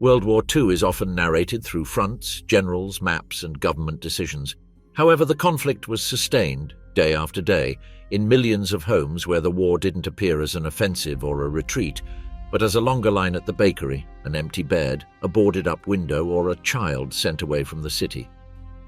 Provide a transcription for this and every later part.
World War II is often narrated through fronts, generals, maps, and government decisions. However, the conflict was sustained, day after day, in millions of homes where the war didn't appear as an offensive or a retreat, but as a longer line at the bakery, an empty bed, a boarded-up window, or a child sent away from the city.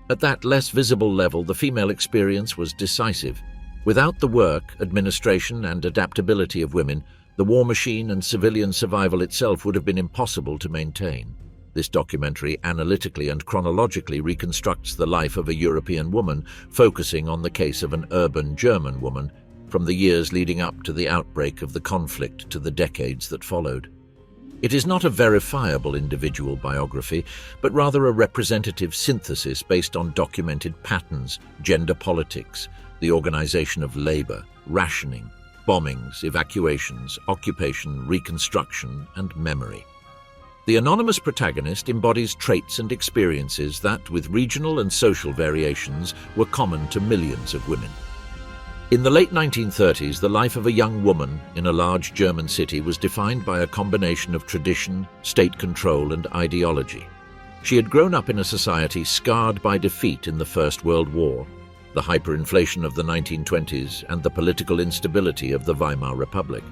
At that less visible level, the female experience was decisive. Without the work, administration, and adaptability of women, the war machine and civilian survival itself would have been impossible to maintain. This documentary analytically and chronologically reconstructs the life of a European woman, focusing on the case of an urban German woman, from the years leading up to the outbreak of the conflict to the decades that followed. It is not a verifiable individual biography, but rather a representative synthesis based on documented patterns, gender politics, the organization of labor, rationing, bombings, evacuations, occupation, reconstruction, and memory. The anonymous protagonist embodies traits and experiences that, with regional and social variations, were common to millions of women. In the late 1930s, the life of a young woman in a large German city was defined by a combination of tradition, state control, and ideology. She had grown up in a society scarred by defeat in the First World War, the hyperinflation of the 1920s, and the political instability of the Weimar Republic.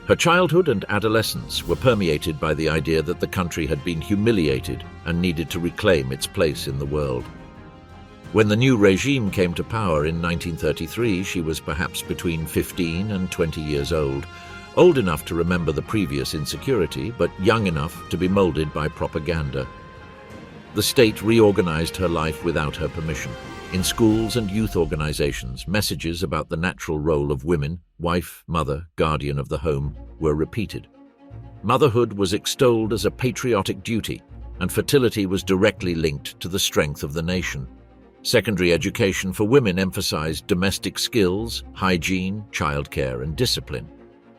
Her childhood and adolescence were permeated by the idea that the country had been humiliated and needed to reclaim its place in the world. When the new regime came to power in 1933, she was perhaps between 15 and 20 years old enough to remember the previous insecurity, but young enough to be molded by propaganda. The state reorganized her life without her permission. In schools and youth organizations, messages about the natural role of women, wife, mother, guardian of the home, were repeated. Motherhood was extolled as a patriotic duty, and fertility was directly linked to the strength of the nation. Secondary education for women emphasized domestic skills, hygiene, childcare, and discipline.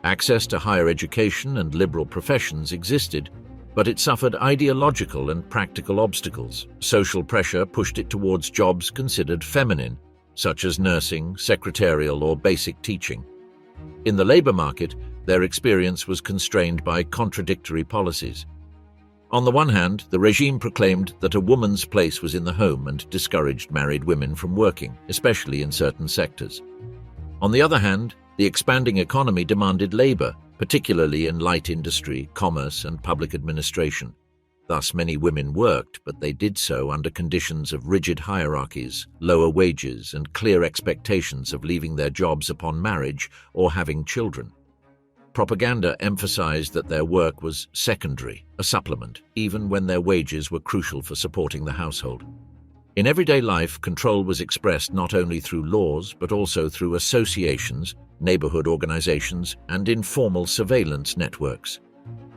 Access to higher education and liberal professions existed, but it suffered ideological and practical obstacles. Social pressure pushed it towards jobs considered feminine, such as nursing, secretarial, or basic teaching. In the labor market, their experience was constrained by contradictory policies. On the one hand, the regime proclaimed that a woman's place was in the home and discouraged married women from working, especially in certain sectors. On the other hand, the expanding economy demanded labor, particularly in light industry, commerce, and public administration. Thus, many women worked, but they did so under conditions of rigid hierarchies, lower wages, and clear expectations of leaving their jobs upon marriage or having children. Propaganda emphasized that their work was secondary, a supplement, even when their wages were crucial for supporting the household. In everyday life, control was expressed not only through laws, but also through associations, neighborhood organizations, and informal surveillance networks.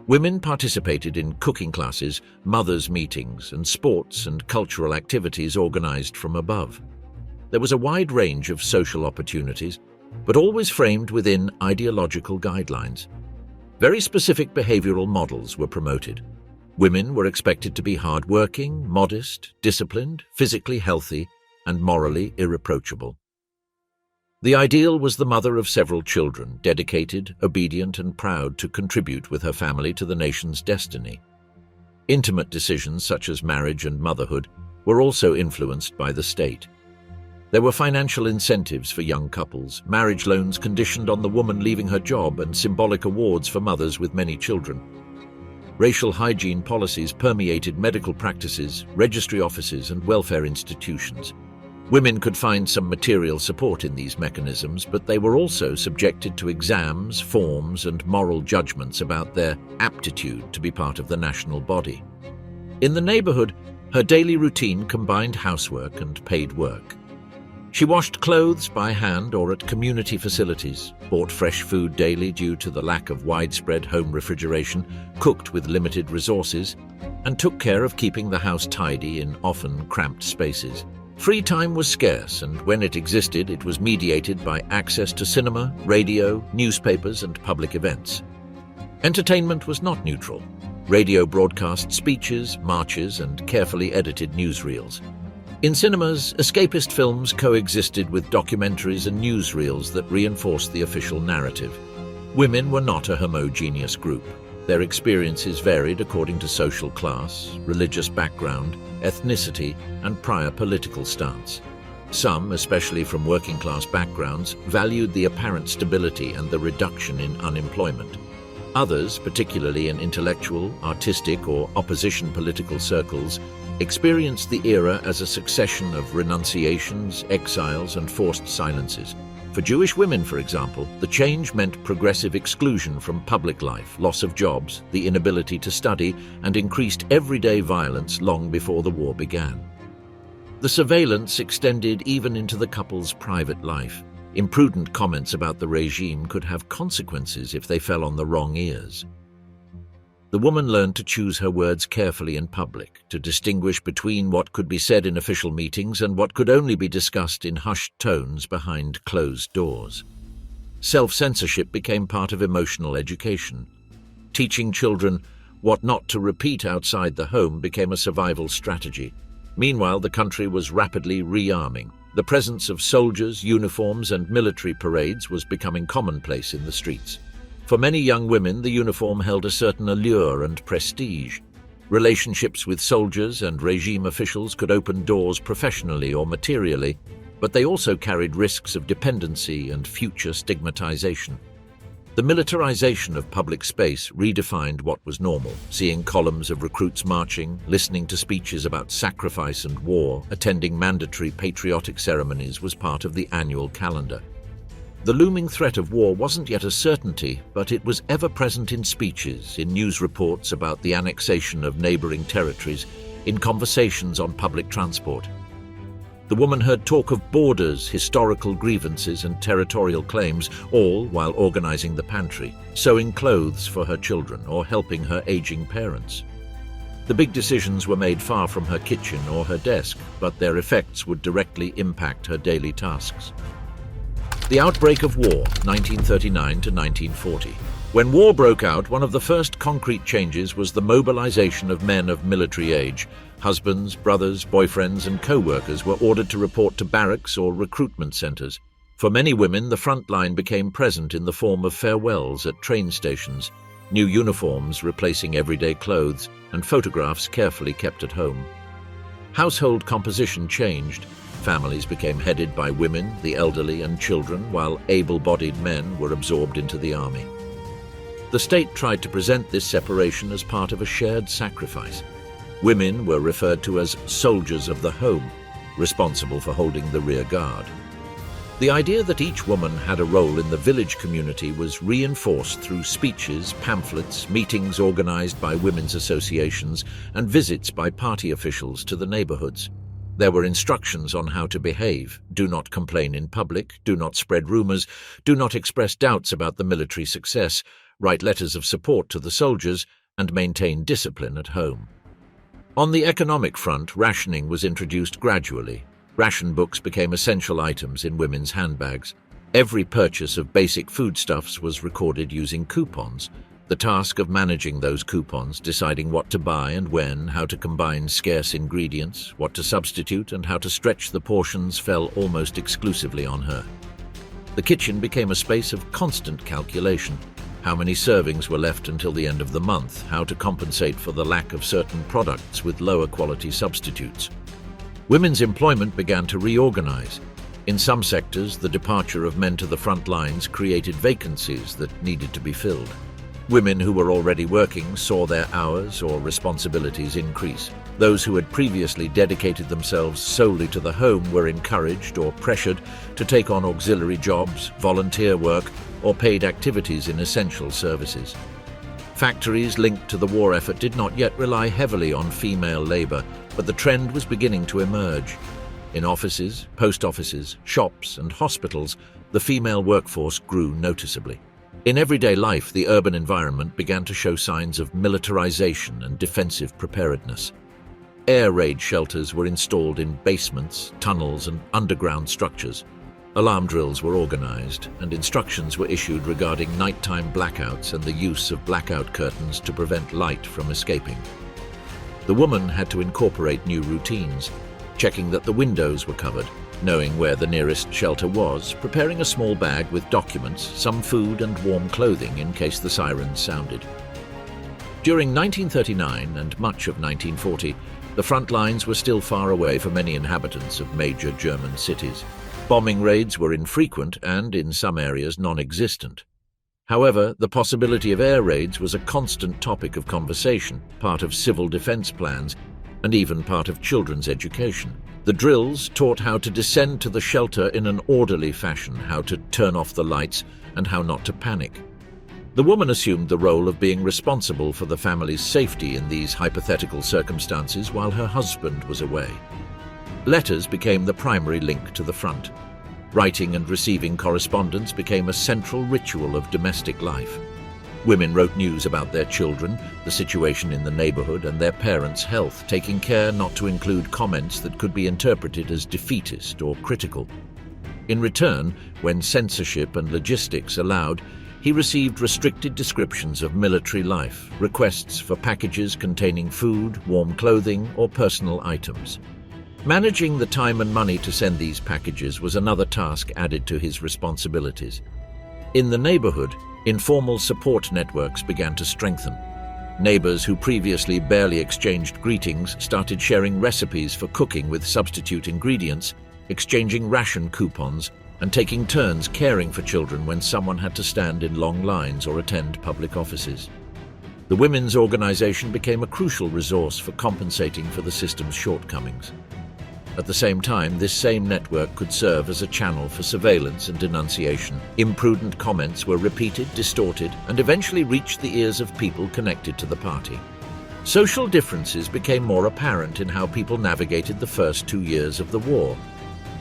Women participated in cooking classes, mothers' meetings, and sports and cultural activities organized from above. There was a wide range of social opportunities, but always framed within ideological guidelines. Very specific behavioral models were promoted. Women were expected to be hardworking, modest, disciplined, physically healthy, and morally irreproachable. The ideal was the mother of several children, dedicated, obedient, and proud to contribute with her family to the nation's destiny. Intimate decisions such as marriage and motherhood were also influenced by the state. There were financial incentives for young couples, marriage loans conditioned on the woman leaving her job, and symbolic awards for mothers with many children. Racial hygiene policies permeated medical practices, registry offices, and welfare institutions. Women could find some material support in these mechanisms, but they were also subjected to exams, forms, and moral judgments about their aptitude to be part of the national body. In the neighborhood, her daily routine combined housework and paid work. She washed clothes by hand or at community facilities, bought fresh food daily due to the lack of widespread home refrigeration, cooked with limited resources, and took care of keeping the house tidy in often cramped spaces. Free time was scarce, and when it existed, it was mediated by access to cinema, radio, newspapers, and public events. Entertainment was not neutral. Radio broadcast speeches, marches, and carefully edited newsreels. In cinemas, escapist films coexisted with documentaries and newsreels that reinforced the official narrative. Women were not a homogeneous group. Their experiences varied according to social class, religious background, ethnicity, and prior political stance. Some, especially from working-class backgrounds, valued the apparent stability and the reduction in unemployment. Others, particularly in intellectual, artistic, or opposition political circles, experienced the era as a succession of renunciations, exiles, and forced silences. For Jewish women, for example, the change meant progressive exclusion from public life, loss of jobs, the inability to study, and increased everyday violence long before the war began. The surveillance extended even into the couple's private life. Imprudent comments about the regime could have consequences if they fell on the wrong ears. The woman learned to choose her words carefully in public, to distinguish between what could be said in official meetings and what could only be discussed in hushed tones behind closed doors. Self-censorship became part of emotional education. Teaching children what not to repeat outside the home became a survival strategy. Meanwhile, the country was rapidly rearming. The presence of soldiers, uniforms, and military parades was becoming commonplace in the streets. For many young women, the uniform held a certain allure and prestige. Relationships with soldiers and regime officials could open doors professionally or materially, but they also carried risks of dependency and future stigmatization. The militarization of public space redefined what was normal. Seeing columns of recruits marching, listening to speeches about sacrifice and war, attending mandatory patriotic ceremonies was part of the annual calendar. The looming threat of war wasn't yet a certainty, but it was ever present in speeches, in news reports about the annexation of neighboring territories, in conversations on public transport. The woman heard talk of borders, historical grievances, and territorial claims, all while organizing the pantry, sewing clothes for her children, or helping her aging parents. The big decisions were made far from her kitchen or her desk, but their effects would directly impact her daily tasks. The outbreak of war, 1939 to 1940. When war broke out, one of the first concrete changes was the mobilization of men of military age. Husbands, brothers, boyfriends, and co-workers were ordered to report to barracks or recruitment centers. For many women, the front line became present in the form of farewells at train stations, new uniforms replacing everyday clothes, and photographs carefully kept at home. Household composition changed. Families became headed by women, the elderly, and children, while able-bodied men were absorbed into the army. The state tried to present this separation as part of a shared sacrifice. Women were referred to as soldiers of the home, responsible for holding the rear guard. The idea that each woman had a role in the village community was reinforced through speeches, pamphlets, meetings organized by women's associations, and visits by party officials to the neighborhoods. There were instructions on how to behave: do not complain in public, do not spread rumors, do not express doubts about the military success, write letters of support to the soldiers, and maintain discipline at home. On the economic front, rationing was introduced gradually. Ration books became essential items in women's handbags. Every purchase of basic foodstuffs was recorded using coupons. The task of managing those coupons, deciding what to buy and when, how to combine scarce ingredients, what to substitute, and how to stretch the portions fell almost exclusively on her. The kitchen became a space of constant calculation. How many servings were left until the end of the month, how to compensate for the lack of certain products with lower quality substitutes. Women's employment began to reorganize. In some sectors, the departure of men to the front lines created vacancies that needed to be filled. Women who were already working saw their hours or responsibilities increase. Those who had previously dedicated themselves solely to the home were encouraged or pressured to take on auxiliary jobs, volunteer work, or paid activities in essential services. Factories linked to the war effort did not yet rely heavily on female labor, but the trend was beginning to emerge. In offices, post offices, shops, and hospitals, the female workforce grew noticeably. In everyday life, the urban environment began to show signs of militarization and defensive preparedness. Air raid shelters were installed in basements, tunnels, and underground structures. Alarm drills were organized, and instructions were issued regarding nighttime blackouts and the use of blackout curtains to prevent light from escaping. The woman had to incorporate new routines, checking that the windows were covered, knowing where the nearest shelter was, preparing a small bag with documents, some food, and warm clothing in case the sirens sounded. During 1939 and much of 1940, the front lines were still far away for many inhabitants of major German cities. Bombing raids were infrequent and, in some areas, non-existent. However, the possibility of air raids was a constant topic of conversation, part of civil defense plans, and even part of children's education. The drills taught how to descend to the shelter in an orderly fashion, how to turn off the lights, and how not to panic. The woman assumed the role of being responsible for the family's safety in these hypothetical circumstances while her husband was away. Letters became the primary link to the front. Writing and receiving correspondence became a central ritual of domestic life. Women wrote news about their children, the situation in the neighborhood, and their parents' health, taking care not to include comments that could be interpreted as defeatist or critical. In return, when censorship and logistics allowed, he received restricted descriptions of military life, requests for packages containing food, warm clothing, or personal items. Managing the time and money to send these packages was another task added to his responsibilities. In the neighborhood, informal support networks began to strengthen. Neighbors who previously barely exchanged greetings started sharing recipes for cooking with substitute ingredients, exchanging ration coupons, and taking turns caring for children when someone had to stand in long lines or attend public offices. The women's organization became a crucial resource for compensating for the system's shortcomings. At the same time, this same network could serve as a channel for surveillance and denunciation. Imprudent comments were repeated, distorted, and eventually reached the ears of people connected to the party. Social differences became more apparent in how people navigated the first 2 years of the war.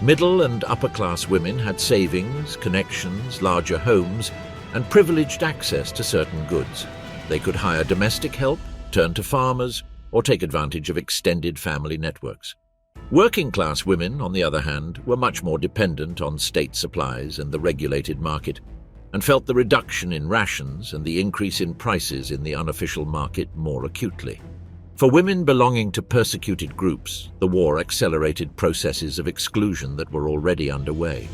Middle and upper-class women had savings, connections, larger homes, and privileged access to certain goods. They could hire domestic help, turn to farmers, or take advantage of extended family networks. Working-class women, on the other hand, were much more dependent on state supplies and the regulated market, and felt the reduction in rations and the increase in prices in the unofficial market more acutely. For women belonging to persecuted groups, the war accelerated processes of exclusion that were already underway.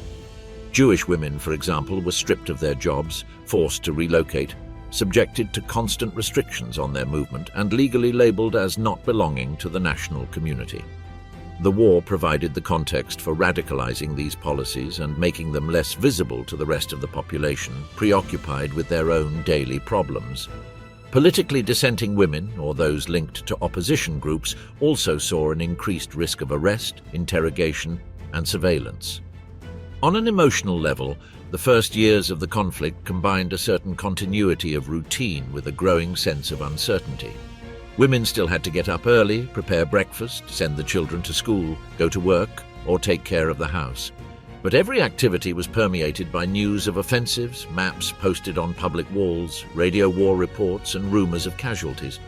Jewish women, for example, were stripped of their jobs, forced to relocate, subjected to constant restrictions on their movement, and legally labeled as not belonging to the national community. The war provided the context for radicalizing these policies and making them less visible to the rest of the population, preoccupied with their own daily problems. Politically dissenting women, or those linked to opposition groups, also saw an increased risk of arrest, interrogation, and surveillance. On an emotional level, the first years of the conflict combined a certain continuity of routine with a growing sense of uncertainty. Women still had to get up early, prepare breakfast, send the children to school, go to work, or take care of the house. But every activity was permeated by news of offensives, maps posted on public walls, radio war reports, and rumors of casualties.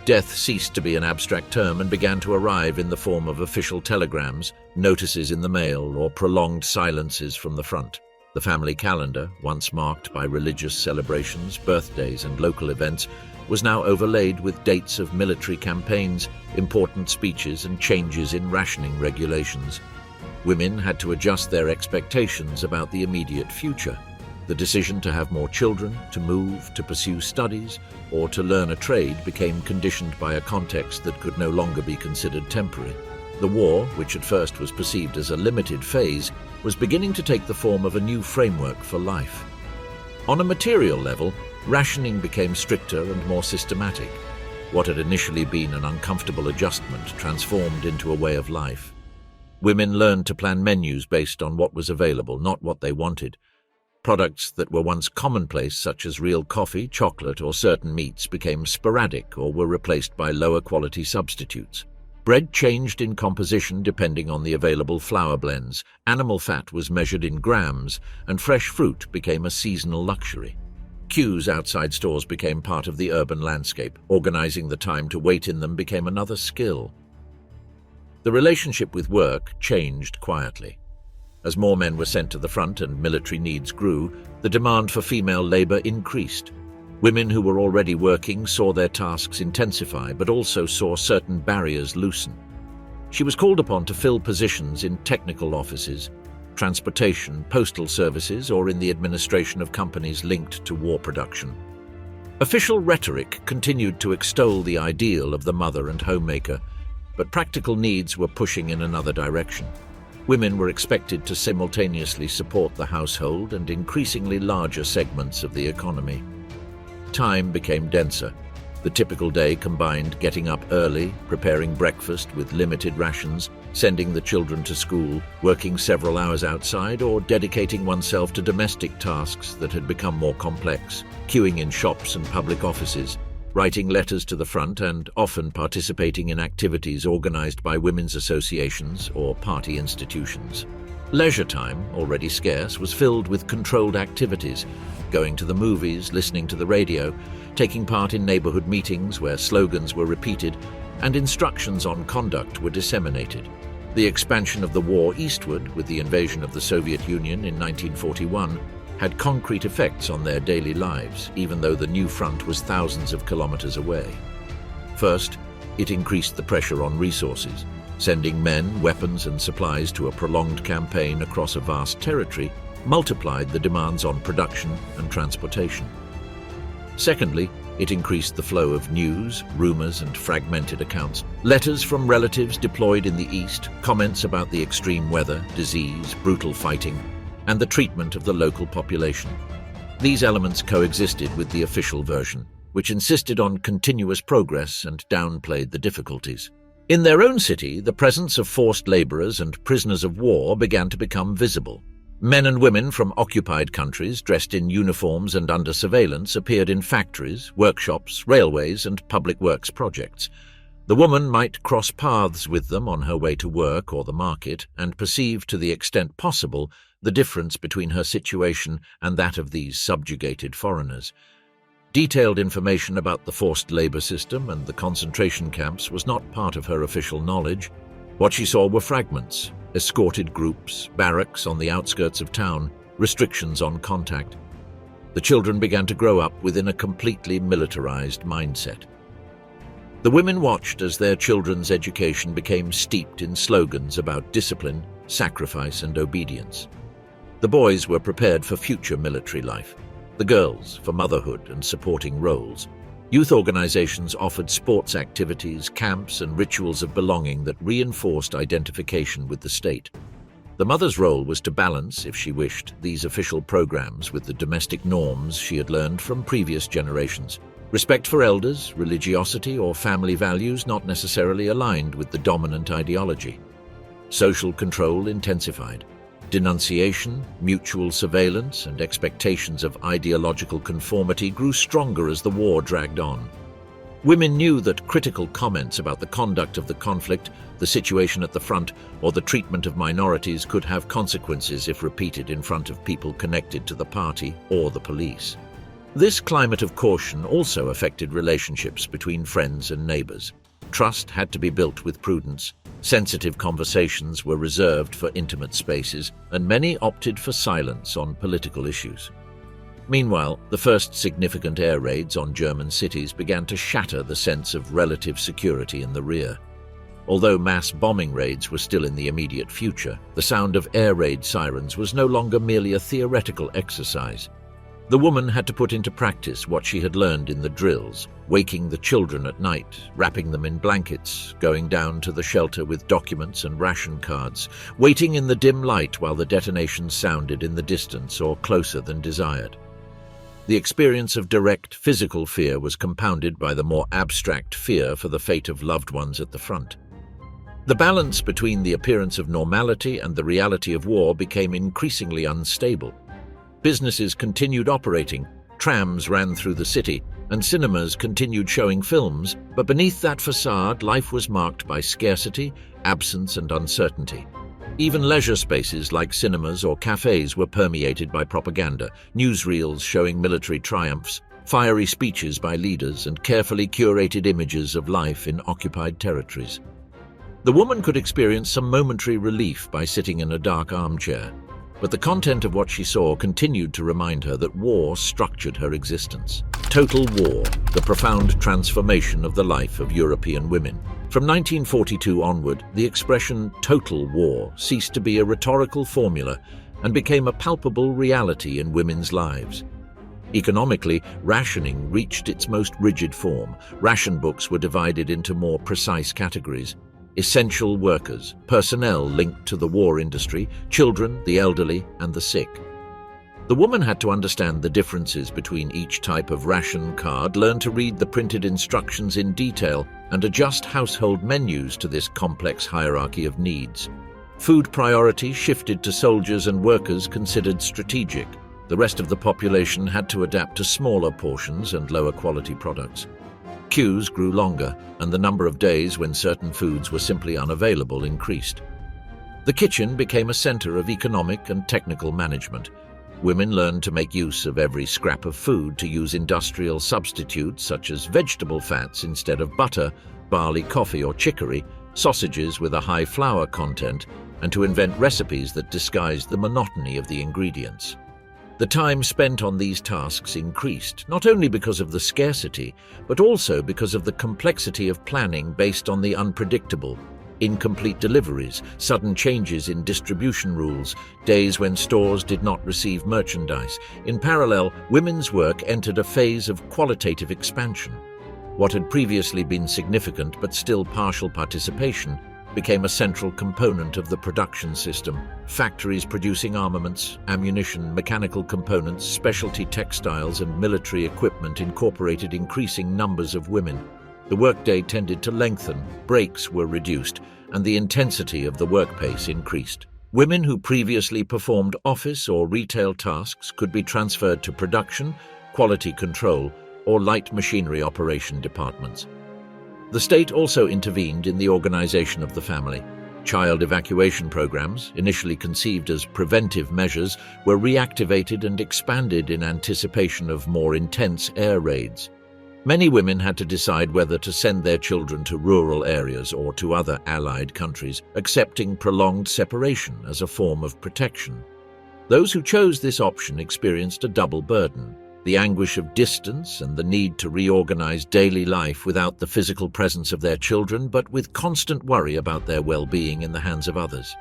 Death ceased to be an abstract term and began to arrive in the form of official telegrams, notices in the mail, or prolonged silences from the front. The family calendar, once marked by religious celebrations, birthdays, and local events, was now overlaid with dates of military campaigns, important speeches, and changes in rationing regulations. Women had to adjust their expectations about the immediate future. The decision to have more children, to move, to pursue studies, or to learn a trade became conditioned by a context that could no longer be considered temporary. The war, which at first was perceived as a limited phase, was beginning to take the form of a new framework for life. On a material level, rationing became stricter and more systematic. What had initially been an uncomfortable adjustment transformed into a way of life. Women learned to plan menus based on what was available, not what they wanted. Products that were once commonplace, such as real coffee, chocolate, or certain meats, became sporadic or were replaced by lower-quality substitutes. Bread changed in composition depending on the available flour blends, animal fat was measured in grams, and fresh fruit became a seasonal luxury. Queues outside stores became part of the urban landscape. Organizing the time to wait in them became another skill. The relationship with work changed quietly. As more men were sent to the front and military needs grew, the demand for female labor increased. Women who were already working saw their tasks intensify, but also saw certain barriers loosen. She was called upon to fill positions in technical offices, transportation, postal services, or in the administration of companies linked to war production. Official rhetoric continued to extol the ideal of the mother and homemaker, but practical needs were pushing in another direction. Women were expected to simultaneously support the household and increasingly larger segments of the economy. Time became denser. The typical day combined getting up early, preparing breakfast with limited rations, sending the children to school, working several hours outside, or dedicating oneself to domestic tasks that had become more complex, queuing in shops and public offices, writing letters to the front, and often participating in activities organized by women's associations or party institutions. Leisure time, already scarce, was filled with controlled activities, going to the movies, listening to the radio, taking part in neighborhood meetings where slogans were repeated and instructions on conduct were disseminated. The expansion of the war eastward, with the invasion of the Soviet Union in 1941, had concrete effects on their daily lives, even though the new front was thousands of kilometers away. First, it increased the pressure on resources. Sending men, weapons, and supplies to a prolonged campaign across a vast territory multiplied the demands on production and transportation. Secondly, it increased the flow of news, rumors, and fragmented accounts. Letters from relatives deployed in the east, comments about the extreme weather, disease, brutal fighting, and the treatment of the local population. These elements coexisted with the official version, which insisted on continuous progress and downplayed the difficulties. In their own city, the presence of forced laborers and prisoners of war began to become visible. Men and women from occupied countries, dressed in uniforms and under surveillance, appeared in factories, workshops, railways, and public works projects. The woman might cross paths with them on her way to work or the market and perceive, to the extent possible, the difference between her situation and that of these subjugated foreigners. Detailed information about the forced labor system and the concentration camps was not part of her official knowledge. What she saw were fragments: escorted groups, barracks on the outskirts of town, restrictions on contact. The children began to grow up within a completely militarized mindset. The women watched as their children's education became steeped in slogans about discipline, sacrifice, and obedience. The boys were prepared for future military life, the girls for motherhood and supporting roles. Youth organizations offered sports activities, camps, and rituals of belonging that reinforced identification with the state. The mother's role was to balance, if she wished, these official programs with the domestic norms she had learned from previous generations. Respect for elders, religiosity, or family values not necessarily aligned with the dominant ideology. Social control intensified. Denunciation, mutual surveillance, and expectations of ideological conformity grew stronger as the war dragged on. Women knew that critical comments about the conduct of the conflict, the situation at the front, or the treatment of minorities could have consequences if repeated in front of people connected to the party or the police. This climate of caution also affected relationships between friends and neighbors. Trust had to be built with prudence. Sensitive conversations were reserved for intimate spaces, and many opted for silence on political issues. Meanwhile, the first significant air raids on German cities began to shatter the sense of relative security in the rear. Although mass bombing raids were still in the immediate future, the sound of air raid sirens was no longer merely a theoretical exercise. The woman had to put into practice what she had learned in the drills, waking the children at night, wrapping them in blankets, going down to the shelter with documents and ration cards, waiting in the dim light while the detonations sounded in the distance or closer than desired. The experience of direct physical fear was compounded by the more abstract fear for the fate of loved ones at the front. The balance between the appearance of normality and the reality of war became increasingly unstable. Businesses continued operating, trams ran through the city, and cinemas continued showing films, but beneath that facade, life was marked by scarcity, absence, and uncertainty. Even leisure spaces like cinemas or cafes were permeated by propaganda, newsreels showing military triumphs, fiery speeches by leaders, and carefully curated images of life in occupied territories. The woman could experience some momentary relief by sitting in a dark armchair, but the content of what she saw continued to remind her that war structured her existence. Total war, the profound transformation of the life of European women. From 1942 onward, the expression total war ceased to be a rhetorical formula and became a palpable reality in women's lives. Economically, rationing reached its most rigid form. Ration books were divided into more precise categories: essential workers, personnel linked to the war industry, children, the elderly, and the sick. The woman had to understand the differences between each type of ration card, learn to read the printed instructions in detail, and adjust household menus to this complex hierarchy of needs. Food priority shifted to soldiers and workers considered strategic. The rest of the population had to adapt to smaller portions and lower quality products. Queues grew longer, and the number of days when certain foods were simply unavailable increased. The kitchen became a center of economic and technical management. Women learned to make use of every scrap of food, to use industrial substitutes such as vegetable fats instead of butter, barley coffee or chicory, sausages with a high flour content, and to invent recipes that disguised the monotony of the ingredients. The time spent on these tasks increased, not only because of the scarcity, but also because of the complexity of planning based on the unpredictable. Incomplete deliveries, sudden changes in distribution rules, days when stores did not receive merchandise. In parallel, women's work entered a phase of qualitative expansion. What had previously been significant but still partial participation became a central component of the production system. Factories producing armaments, ammunition, mechanical components, specialty textiles, and military equipment incorporated increasing numbers of women. The workday tended to lengthen, breaks were reduced, and the intensity of the work pace increased. Women who previously performed office or retail tasks could be transferred to production, quality control, or light machinery operation departments. The state also intervened in the organization of the family. Child evacuation programs, initially conceived as preventive measures, were reactivated and expanded in anticipation of more intense air raids. Many women had to decide whether to send their children to rural areas or to other allied countries, accepting prolonged separation as a form of protection. Those who chose this option experienced a double burden: the anguish of distance and the need to reorganize daily life without the physical presence of their children, but with constant worry about their well-being in the hands of others.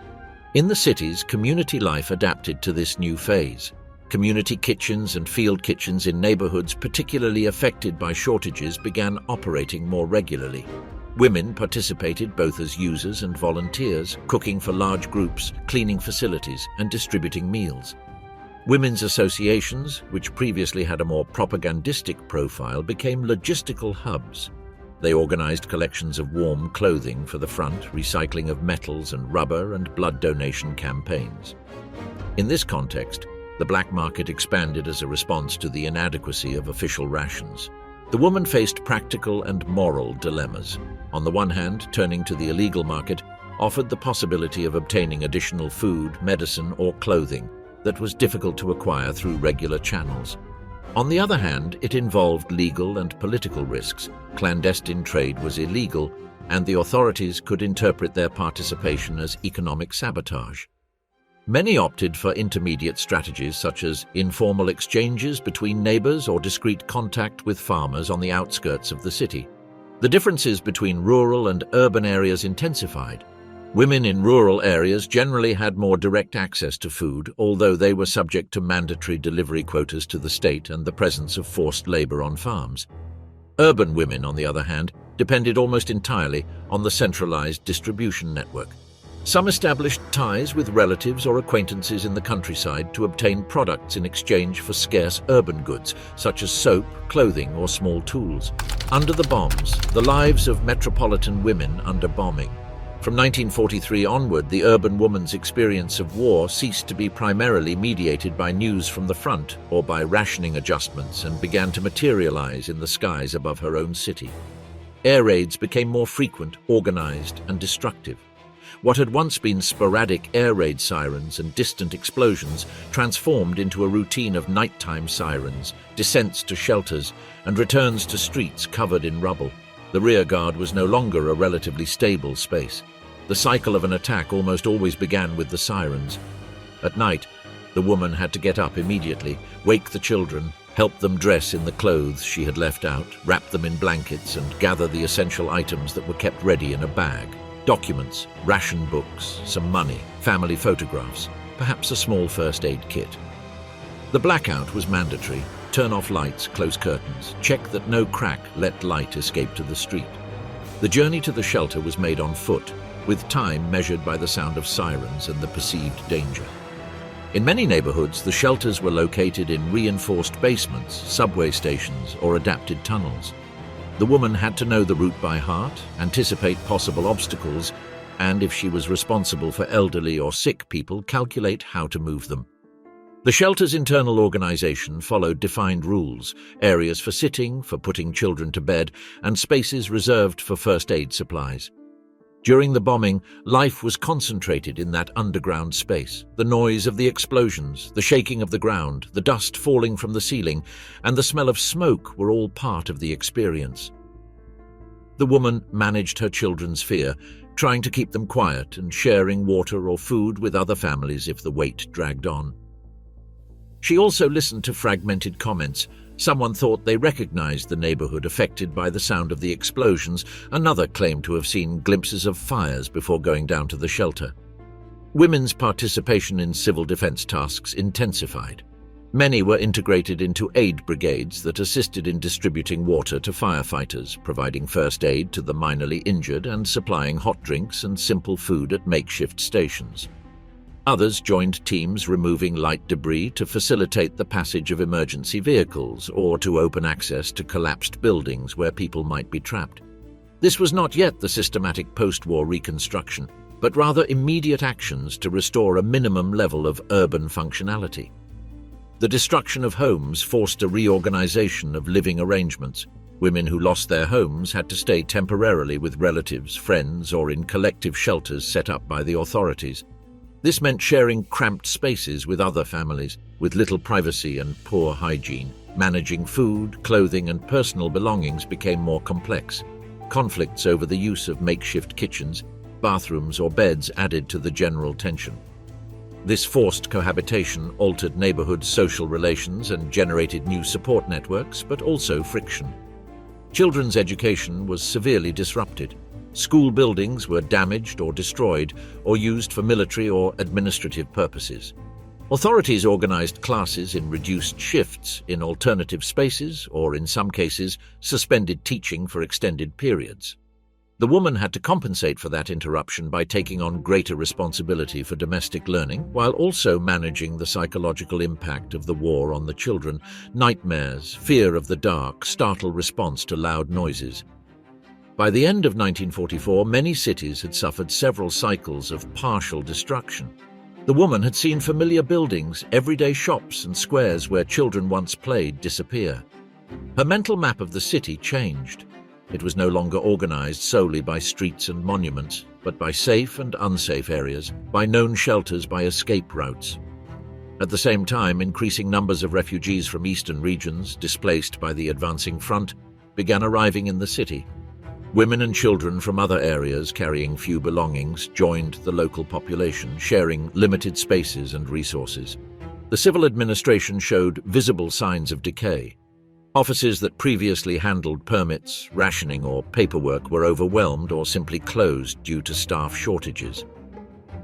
In the cities, community life adapted to this new phase. Community kitchens and field kitchens in neighborhoods particularly affected by shortages began operating more regularly. Women participated both as users and volunteers, cooking for large groups, cleaning facilities, and distributing meals. Women's associations, which previously had a more propagandistic profile, became logistical hubs. They organized collections of warm clothing for the front, recycling of metals and rubber, and blood donation campaigns. In this context, the black market expanded as a response to the inadequacy of official rations. The woman faced practical and moral dilemmas. On the one hand, turning to the illegal market offered the possibility of obtaining additional food, medicine, or clothing that was difficult to acquire through regular channels. On the other hand, it involved legal and political risks. Clandestine trade was illegal, and the authorities could interpret their participation as economic sabotage. Many opted for intermediate strategies such as informal exchanges between neighbors or discreet contact with farmers on the outskirts of the city. The differences between rural and urban areas intensified. Women in rural areas generally had more direct access to food, although they were subject to mandatory delivery quotas to the state and the presence of forced labor on farms. Urban women, on the other hand, depended almost entirely on the centralized distribution network. Some established ties with relatives or acquaintances in the countryside to obtain products in exchange for scarce urban goods, such as soap, clothing, or small tools. Under the bombs, the lives of metropolitan women under bombing. From 1943 onward, the urban woman's experience of war ceased to be primarily mediated by news from the front or by rationing adjustments and began to materialize in the skies above her own city. Air raids became more frequent, organized, and destructive. What had once been sporadic air raid sirens and distant explosions transformed into a routine of nighttime sirens, descents to shelters, and returns to streets covered in rubble. The rear guard was no longer a relatively stable space. The cycle of an attack almost always began with the sirens. At night, the woman had to get up immediately, wake the children, help them dress in the clothes she had left out, wrap them in blankets, and gather the essential items that were kept ready in a bag. Documents, ration books, some money, family photographs, perhaps a small first aid kit. The blackout was mandatory. turn off lights, close curtains, check that no crack let light escape to the street. The journey to the shelter was made on foot, with time measured by the sound of sirens and the perceived danger. In many neighborhoods, the shelters were located in reinforced basements, subway stations, or adapted tunnels. The woman had to know the route by heart, anticipate possible obstacles, and if she was responsible for elderly or sick people, calculate how to move them. The shelter's internal organization followed defined rules: areas for sitting, for putting children to bed, and spaces reserved for first aid supplies. During the bombing, life was concentrated in that underground space. The noise of the explosions, the shaking of the ground, the dust falling from the ceiling, and the smell of smoke were all part of the experience. The woman managed her children's fear, trying to keep them quiet and sharing water or food with other families if the wait dragged on. She also listened to fragmented comments. Someone thought they recognized the neighborhood affected by the sound of the explosions. Another claimed to have seen glimpses of fires before going down to the shelter. Women's participation in civil defense tasks intensified. Many were integrated into aid brigades that assisted in distributing water to firefighters, providing first aid to the minorly injured, and supplying hot drinks and simple food at makeshift stations. Others joined teams removing light debris to facilitate the passage of emergency vehicles or to open access to collapsed buildings where people might be trapped. This was not yet the systematic post-war reconstruction, but rather immediate actions to restore a minimum level of urban functionality. The destruction of homes forced a reorganization of living arrangements. Women who lost their homes had to stay temporarily with relatives, friends, or in collective shelters set up by the authorities. This meant sharing cramped spaces with other families, with little privacy and poor hygiene. Managing food, clothing, and personal belongings became more complex. Conflicts over the use of makeshift kitchens, bathrooms, or beds added to the general tension. This forced cohabitation altered neighborhood social relations and generated new support networks, but also friction. Children's education was severely disrupted. School buildings were damaged or destroyed, or used for military or administrative purposes. Authorities organized classes in reduced shifts, in alternative spaces, or in some cases, suspended teaching for extended periods. The woman had to compensate for that interruption by taking on greater responsibility for domestic learning, while also managing the psychological impact of the war on the children: nightmares, fear of the dark, startle response to loud noises. By the end of 1944, many cities had suffered several cycles of partial destruction. The woman had seen familiar buildings, everyday shops and squares where children once played disappear. Her mental map of the city changed. It was no longer organized solely by streets and monuments, but by safe and unsafe areas, by known shelters, by escape routes. At the same time, increasing numbers of refugees from eastern regions, displaced by the advancing front, began arriving in the city. Women and children from other areas carrying few belongings joined the local population, sharing limited spaces and resources. The civil administration showed visible signs of decay. Offices that previously handled permits, rationing, or paperwork were overwhelmed or simply closed due to staff shortages.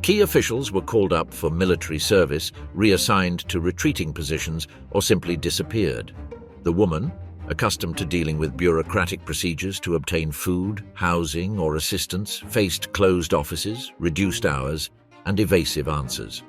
Key officials were called up for military service, reassigned to retreating positions, or simply disappeared. The woman, accustomed to dealing with bureaucratic procedures to obtain food, housing, or assistance, faced closed offices, reduced hours, and evasive answers.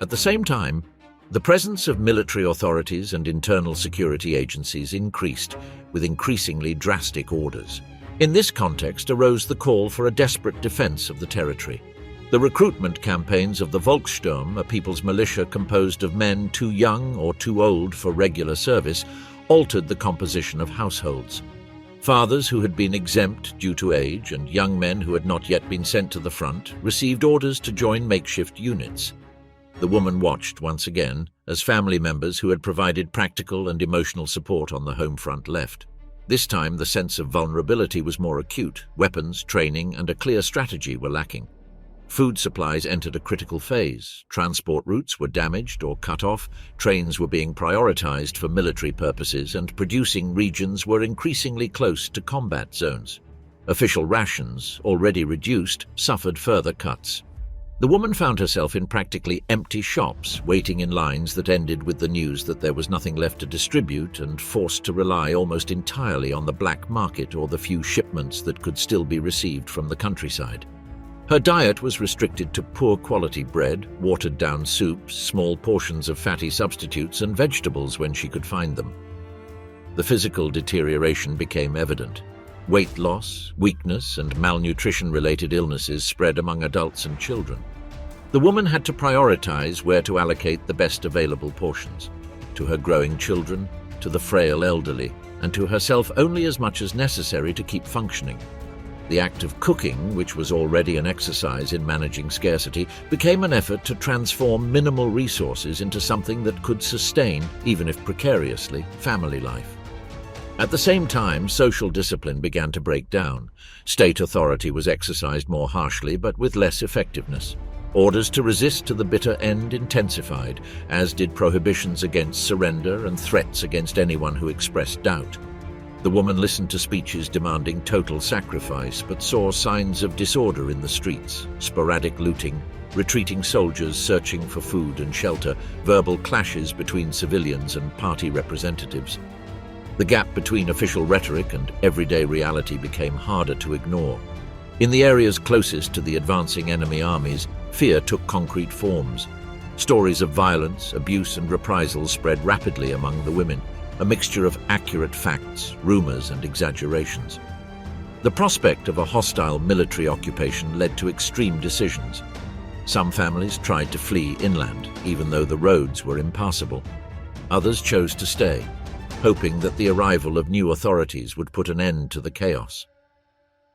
At the same time, the presence of military authorities and internal security agencies increased, with increasingly drastic orders. In this context arose the call for a desperate defense of the territory. The recruitment campaigns of the Volkssturm, a people's militia composed of men too young or too old for regular service, altered the composition of households. Fathers who had been exempt due to age and young men who had not yet been sent to the front received orders to join makeshift units. The woman watched once again as family members who had provided practical and emotional support on the home front left. This time the sense of vulnerability was more acute. Weapons, training, and a clear strategy were lacking. Food supplies entered a critical phase. Transport routes were damaged or cut off, trains were being prioritized for military purposes, and producing regions were increasingly close to combat zones. Official rations, already reduced, suffered further cuts. The woman found herself in practically empty shops, waiting in lines that ended with the news that there was nothing left to distribute, and forced to rely almost entirely on the black market or the few shipments that could still be received from the countryside. Her diet was restricted to poor quality bread, watered-down soups, small portions of fatty substitutes, and vegetables when she could find them. The physical deterioration became evident. Weight loss, weakness, and malnutrition-related illnesses spread among adults and children. The woman had to prioritize where to allocate the best available portions, to her growing children, to the frail elderly, and to herself only as much as necessary to keep functioning. The act of cooking, which was already an exercise in managing scarcity, became an effort to transform minimal resources into something that could sustain, even if precariously, family life. At the same time, social discipline began to break down. State authority was exercised more harshly, but with less effectiveness. Orders to resist to the bitter end intensified, as did prohibitions against surrender and threats against anyone who expressed doubt. The woman listened to speeches demanding total sacrifice, but saw signs of disorder in the streets: sporadic looting, retreating soldiers searching for food and shelter, verbal clashes between civilians and party representatives. The gap between official rhetoric and everyday reality became harder to ignore. In the areas closest to the advancing enemy armies, fear took concrete forms. Stories of violence, abuse, and reprisals spread rapidly among the women, a mixture of accurate facts, rumors, and exaggerations. The prospect of a hostile military occupation led to extreme decisions. Some families tried to flee inland, even though the roads were impassable. Others chose to stay, hoping that the arrival of new authorities would put an end to the chaos.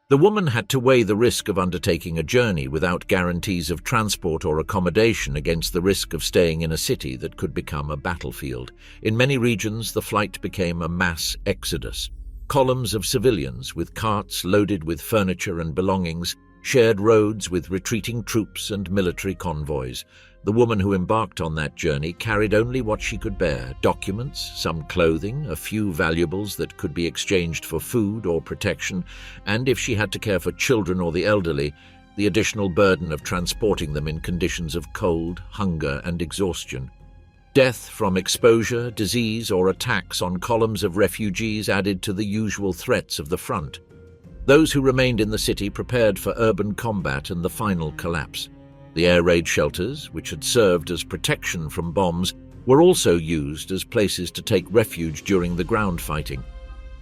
The woman had to weigh the risk of undertaking a journey without guarantees of transport or accommodation against the risk of staying in a city that could become a battlefield. In many regions, the flight became a mass exodus. Columns of civilians, with carts loaded with furniture and belongings, shared roads with retreating troops and military convoys. The woman who embarked on that journey carried only what she could bear: documents, some clothing, a few valuables that could be exchanged for food or protection, and if she had to care for children or the elderly, the additional burden of transporting them in conditions of cold, hunger, and exhaustion. Death from exposure, disease, or attacks on columns of refugees added to the usual threats of the front. Those who remained in the city prepared for urban combat and the final collapse. The air raid shelters, which had served as protection from bombs, were also used as places to take refuge during the ground fighting.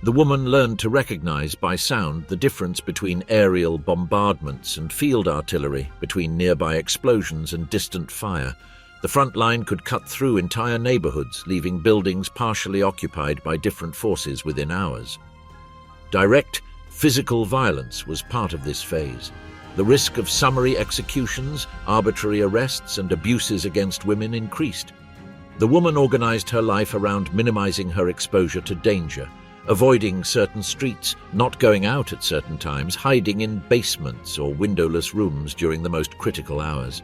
The woman learned to recognize by sound the difference between aerial bombardments and field artillery, between nearby explosions and distant fire. The front line could cut through entire neighborhoods, leaving buildings partially occupied by different forces within hours. Direct, physical violence was part of this phase. The risk of summary executions, arbitrary arrests, and abuses against women increased. The woman organized her life around minimizing her exposure to danger, avoiding certain streets, not going out at certain times, hiding in basements or windowless rooms during the most critical hours.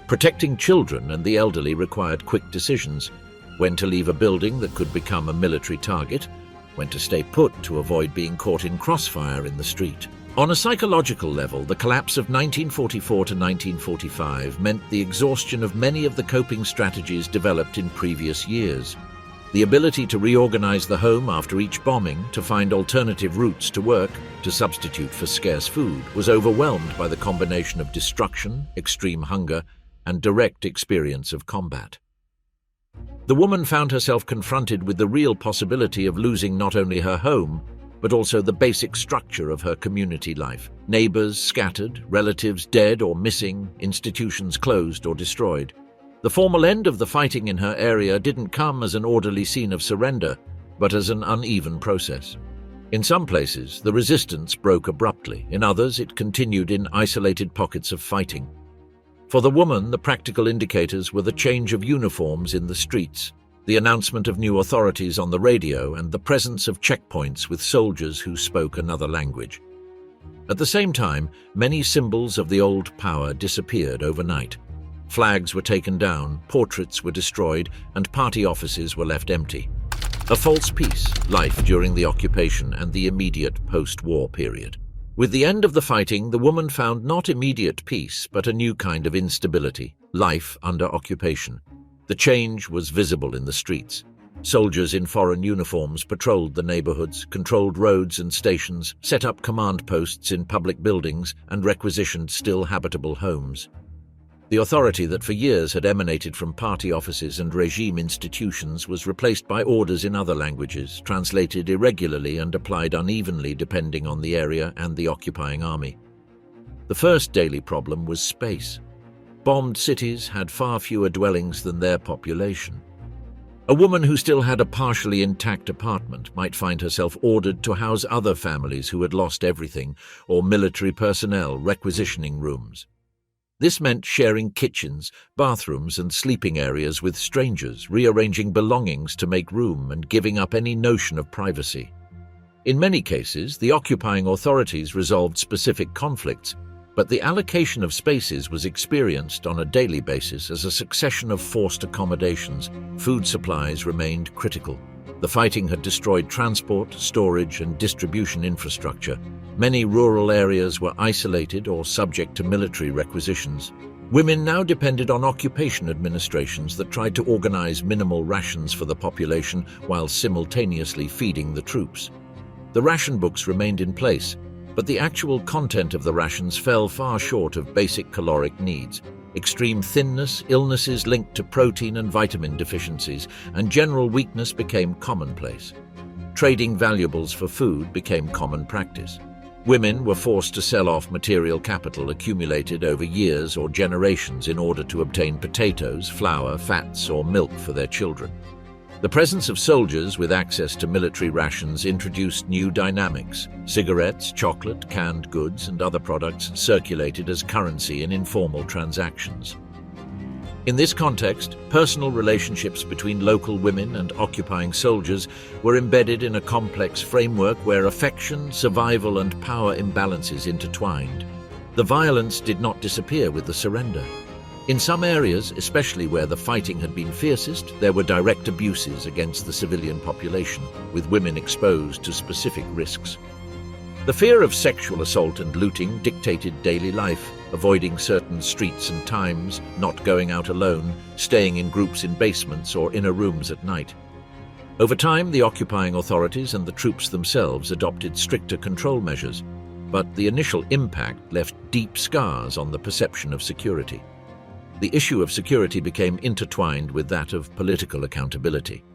Protecting children and the elderly required quick decisions: when to leave a building that could become a military target, when to stay put to avoid being caught in crossfire in the street. On a psychological level, the collapse of 1944 to 1945 meant the exhaustion of many of the coping strategies developed in previous years. The ability to reorganize the home after each bombing, to find alternative routes to work, to substitute for scarce food, was overwhelmed by the combination of destruction, extreme hunger, and direct experience of combat. The woman found herself confronted with the real possibility of losing not only her home, but also the basic structure of her community life. Neighbors scattered, relatives dead or missing, institutions closed or destroyed. The formal end of the fighting in her area didn't come as an orderly scene of surrender, but as an uneven process. In some places, the resistance broke abruptly. In others, it continued in isolated pockets of fighting. For the woman, the practical indicators were the change of uniforms in the streets, the announcement of new authorities on the radio, and the presence of checkpoints with soldiers who spoke another language. At the same time, many symbols of the old power disappeared overnight. Flags were taken down, portraits were destroyed, and party offices were left empty. A false peace, life during the occupation and the immediate post-war period. With the end of the fighting, the woman found not immediate peace, but a new kind of instability, life under occupation. The change was visible in the streets. Soldiers in foreign uniforms patrolled the neighborhoods, controlled roads and stations, set up command posts in public buildings, and requisitioned still habitable homes. The authority that for years had emanated from party offices and regime institutions was replaced by orders in other languages, translated irregularly and applied unevenly depending on the area and the occupying army. The first daily problem was space. Bombed cities had far fewer dwellings than their population. A woman who still had a partially intact apartment might find herself ordered to house other families who had lost everything, or military personnel requisitioning rooms. This meant sharing kitchens, bathrooms, and sleeping areas with strangers, rearranging belongings to make room and giving up any notion of privacy. In many cases, the occupying authorities resolved specific conflicts, but the allocation of spaces was experienced on a daily basis as a succession of forced accommodations. Food supplies remained critical. The fighting had destroyed transport, storage, and distribution infrastructure. Many rural areas were isolated or subject to military requisitions. Women now depended on occupation administrations that tried to organize minimal rations for the population while simultaneously feeding the troops. The ration books remained in place, but the actual content of the rations fell far short of basic caloric needs. Extreme thinness, illnesses linked to protein and vitamin deficiencies, and general weakness became commonplace. Trading valuables for food became common practice. Women were forced to sell off material capital accumulated over years or generations in order to obtain potatoes, flour, fats, or milk for their children. The presence of soldiers with access to military rations introduced new dynamics. Cigarettes, chocolate, canned goods, and other products circulated as currency in informal transactions. In this context, personal relationships between local women and occupying soldiers were embedded in a complex framework where affection, survival, and power imbalances intertwined. The violence did not disappear with the surrender. In some areas, especially where the fighting had been fiercest, there were direct abuses against the civilian population, with women exposed to specific risks. The fear of sexual assault and looting dictated daily life, avoiding certain streets and times, not going out alone, staying in groups in basements or inner rooms at night. Over time, the occupying authorities and the troops themselves adopted stricter control measures, but the initial impact left deep scars on the perception of security. The issue of security became intertwined with that of political accountability.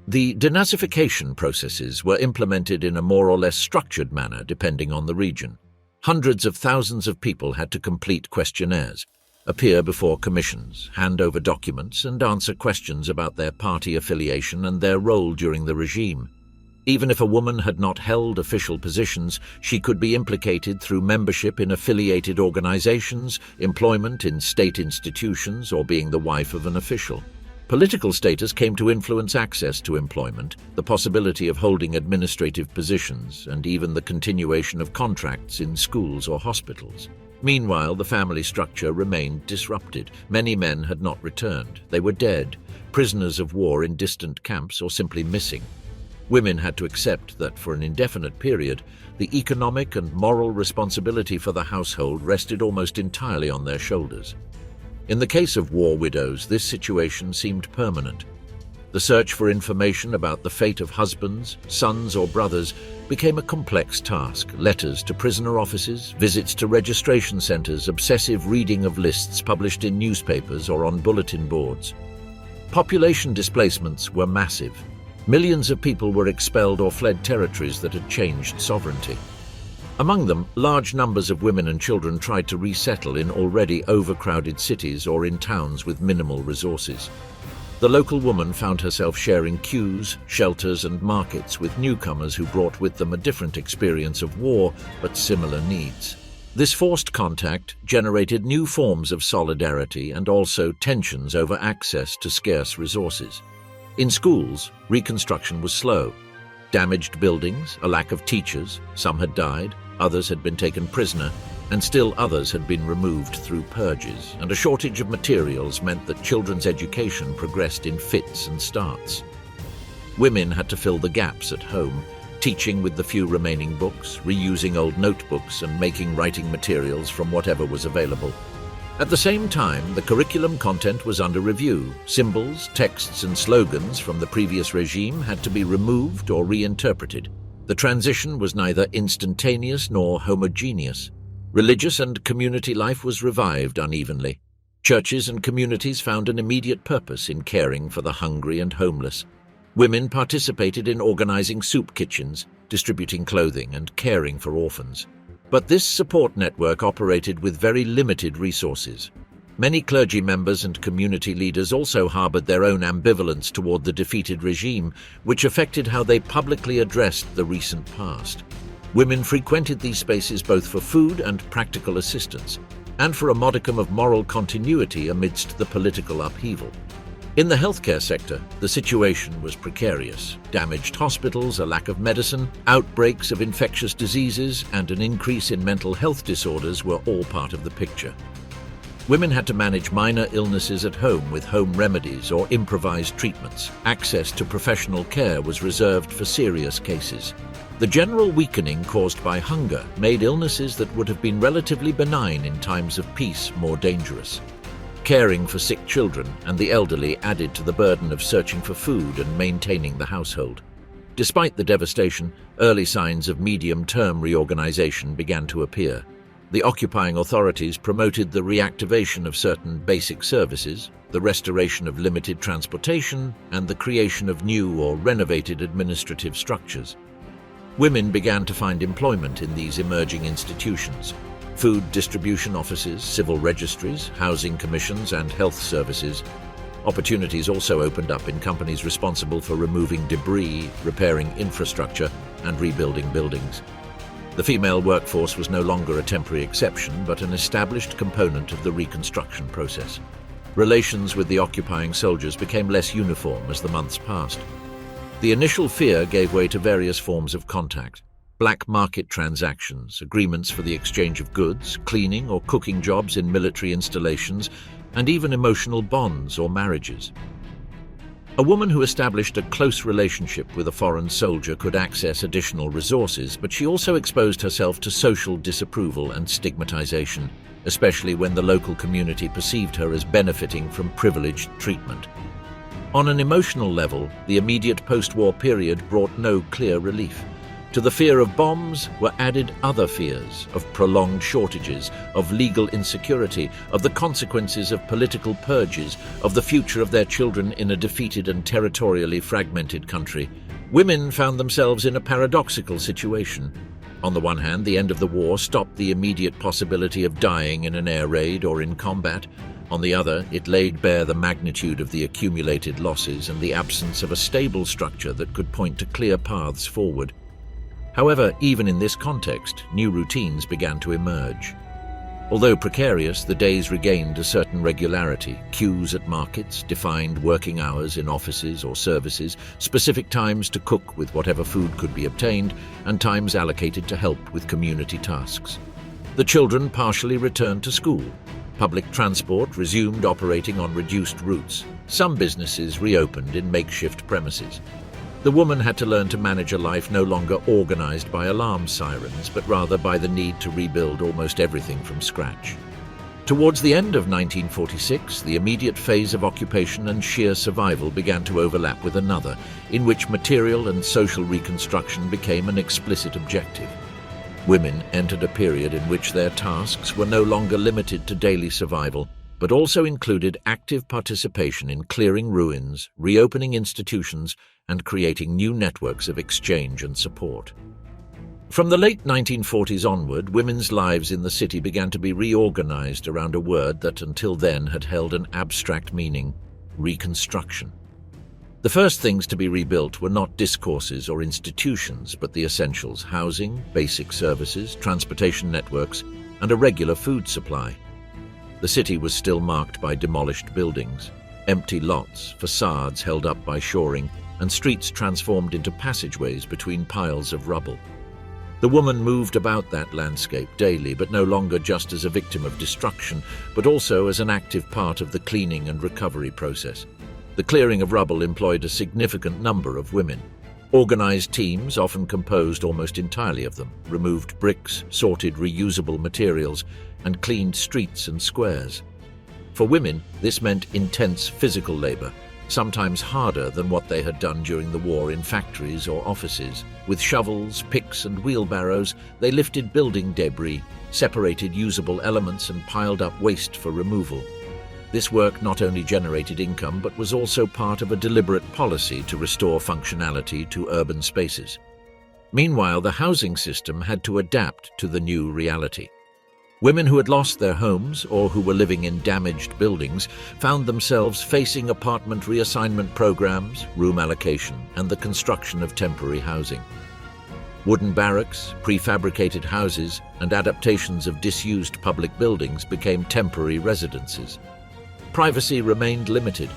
The denazification processes were implemented in a more or less structured manner depending on the region. Hundreds of thousands of people had to complete questionnaires, appear before commissions, hand over documents, and answer questions about their party affiliation and their role during the regime. Even if a woman had not held official positions, she could be implicated through membership in affiliated organizations, employment in state institutions, or being the wife of an official. Political status came to influence access to employment, the possibility of holding administrative positions, and even the continuation of contracts in schools or hospitals. Meanwhile, the family structure remained disrupted. Many men had not returned. They were dead, prisoners of war in distant camps, or simply missing. Women had to accept that for an indefinite period, the economic and moral responsibility for the household rested almost entirely on their shoulders. In the case of war widows, this situation seemed permanent. The search for information about the fate of husbands, sons, or brothers became a complex task. Letters to prisoner offices, visits to registration centers, obsessive reading of lists published in newspapers or on bulletin boards. Population displacements were massive. Millions of people were expelled or fled territories that had changed sovereignty. Among them, large numbers of women and children tried to resettle in already overcrowded cities or in towns with minimal resources. The local woman found herself sharing queues, shelters, and markets with newcomers who brought with them a different experience of war, but similar needs. This forced contact generated new forms of solidarity and also tensions over access to scarce resources. In schools, reconstruction was slow. Damaged buildings, a lack of teachers, some had died, others had been taken prisoner, and still others had been removed through purges, and a shortage of materials meant that children's education progressed in fits and starts. Women had to fill the gaps at home, teaching with the few remaining books, reusing old notebooks, and making writing materials from whatever was available. At the same time, the curriculum content was under review. Symbols, texts, and slogans from the previous regime had to be removed or reinterpreted. The transition was neither instantaneous nor homogeneous. Religious and community life was revived unevenly. Churches and communities found an immediate purpose in caring for the hungry and homeless. Women participated in organizing soup kitchens, distributing clothing, and caring for orphans. But this support network operated with very limited resources. Many clergy members and community leaders also harbored their own ambivalence toward the defeated regime, which affected how they publicly addressed the recent past. Women frequented these spaces both for food and practical assistance, and for a modicum of moral continuity amidst the political upheaval. In the healthcare sector, the situation was precarious. Damaged hospitals, a lack of medicine, outbreaks of infectious diseases, and an increase in mental health disorders were all part of the picture. Women had to manage minor illnesses at home with home remedies or improvised treatments. Access to professional care was reserved for serious cases. The general weakening caused by hunger made illnesses that would have been relatively benign in times of peace more dangerous. Caring for sick children and the elderly added to the burden of searching for food and maintaining the household. Despite the devastation, early signs of medium-term reorganization began to appear. The occupying authorities promoted the reactivation of certain basic services, the restoration of limited transportation, and the creation of new or renovated administrative structures. Women began to find employment in these emerging institutions. Food distribution offices, civil registries, housing commissions, and health services. Opportunities also opened up in companies responsible for removing debris, repairing infrastructure, and rebuilding buildings. The female workforce was no longer a temporary exception, but an established component of the reconstruction process. Relations with the occupying soldiers became less uniform as the months passed. The initial fear gave way to various forms of contact. Black market transactions, agreements for the exchange of goods, cleaning or cooking jobs in military installations, and even emotional bonds or marriages. A woman who established a close relationship with a foreign soldier could access additional resources, but she also exposed herself to social disapproval and stigmatization, especially when the local community perceived her as benefiting from privileged treatment. On an emotional level, the immediate post-war period brought no clear relief. To the fear of bombs were added other fears of prolonged shortages, of legal insecurity, of the consequences of political purges, of the future of their children in a defeated and territorially fragmented country. Women found themselves in a paradoxical situation. On the one hand, the end of the war stopped the immediate possibility of dying in an air raid or in combat. On the other, it laid bare the magnitude of the accumulated losses and the absence of a stable structure that could point to clear paths forward. However, even in this context, new routines began to emerge. Although precarious, the days regained a certain regularity. Queues at markets, defined working hours in offices or services, specific times to cook with whatever food could be obtained, and times allocated to help with community tasks. The children partially returned to school. Public transport resumed operating on reduced routes. Some businesses reopened in makeshift premises. The woman had to learn to manage a life no longer organized by alarm sirens, but rather by the need to rebuild almost everything from scratch. Towards the end of 1946, the immediate phase of occupation and sheer survival began to overlap with another, in which material and social reconstruction became an explicit objective. Women entered a period in which their tasks were no longer limited to daily survival, but also included active participation in clearing ruins, reopening institutions, and creating new networks of exchange and support. From the late 1940s onward, women's lives in the city began to be reorganized around a word that until then had held an abstract meaning: reconstruction. The first things to be rebuilt were not discourses or institutions, but the essentials: housing, basic services, transportation networks, and a regular food supply. The city was still marked by demolished buildings, empty lots, facades held up by shoring, and streets transformed into passageways between piles of rubble. The woman moved about that landscape daily, but no longer just as a victim of destruction, but also as an active part of the cleaning and recovery process. The clearing of rubble employed a significant number of women. Organized teams, often composed almost entirely of them, removed bricks, sorted reusable materials, and cleaned streets and squares. For women, this meant intense physical labor, sometimes harder than what they had done during the war in factories or offices. With shovels, picks, and wheelbarrows, they lifted building debris, separated usable elements, and piled up waste for removal. This work not only generated income, but was also part of a deliberate policy to restore functionality to urban spaces. Meanwhile, the housing system had to adapt to the new reality. Women who had lost their homes or who were living in damaged buildings found themselves facing apartment reassignment programs, room allocation, and the construction of temporary housing. Wooden barracks, prefabricated houses, and adaptations of disused public buildings became temporary residences. Privacy remained limited,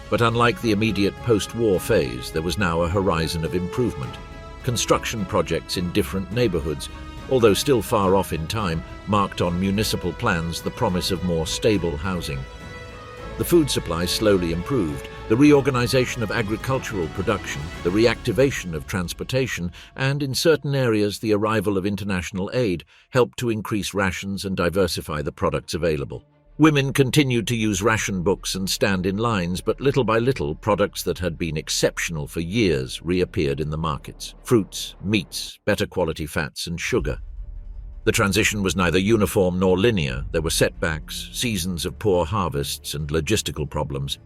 but unlike the immediate post-war phase, there was now a horizon of improvement. Construction projects in different neighborhoods, although still far off in time, marked on municipal plans the promise of more stable housing. The food supply slowly improved. The reorganization of agricultural production, the reactivation of transportation, and in certain areas the arrival of international aid helped to increase rations and diversify the products available. Women continued to use ration books and stand in lines, but little by little, products that had been exceptional for years reappeared in the markets. Fruits, meats, better quality fats, and sugar. The transition was neither uniform nor linear. There were setbacks, seasons of poor harvests, and logistical problems.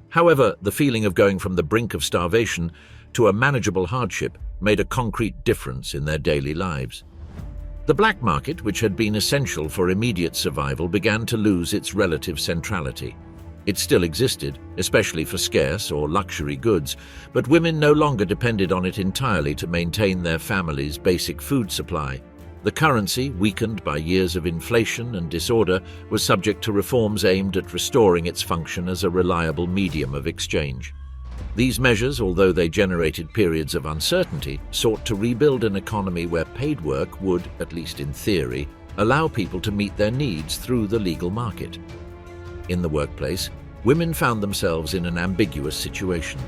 However, the feeling of going from the brink of starvation to a manageable hardship made a concrete difference in their daily lives. The black market, which had been essential for immediate survival, began to lose its relative centrality. It still existed, especially for scarce or luxury goods, but women no longer depended on it entirely to maintain their family's basic food supply. The currency, weakened by years of inflation and disorder, was subject to reforms aimed at restoring its function as a reliable medium of exchange. These measures, although they generated periods of uncertainty, sought to rebuild an economy where paid work would, at least in theory, allow people to meet their needs through the legal market. In the workplace, women found themselves in an ambiguous situation.